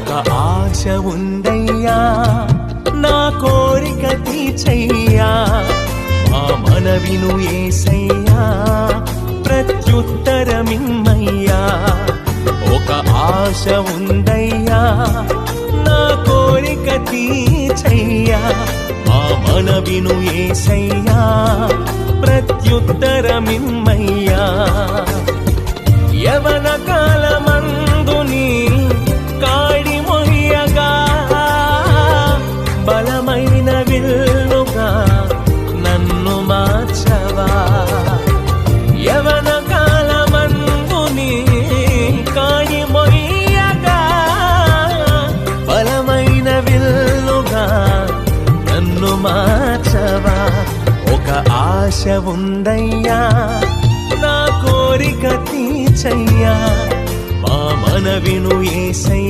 ఒక ఆశ ఉందయ్యా నా కోరిక తీర్చయ్యా మా మనవిను యేసయ్యా ప్రత్యుత్తరమిమ్మయ్యా ఒక ఆశ ఉందయ్యా నా కోరిక తీర్చయ్యా మా మనవిను యేసయ్యా ప్రత్యుత్తరమిమ్మయ్యా యవన కాలమందుని కాడి మొయ్యగా బలమైన విల్లుగా నన్ను మార్చవా యవన కాలమందుని కాడి మొయ్యగా బలమైన విల్లుగా నన్ను మార్చవా ఒక ఆశ ఉందయ్యా నా కోరిక తీర్చయ్యా మా మనవిను యేసయ్యా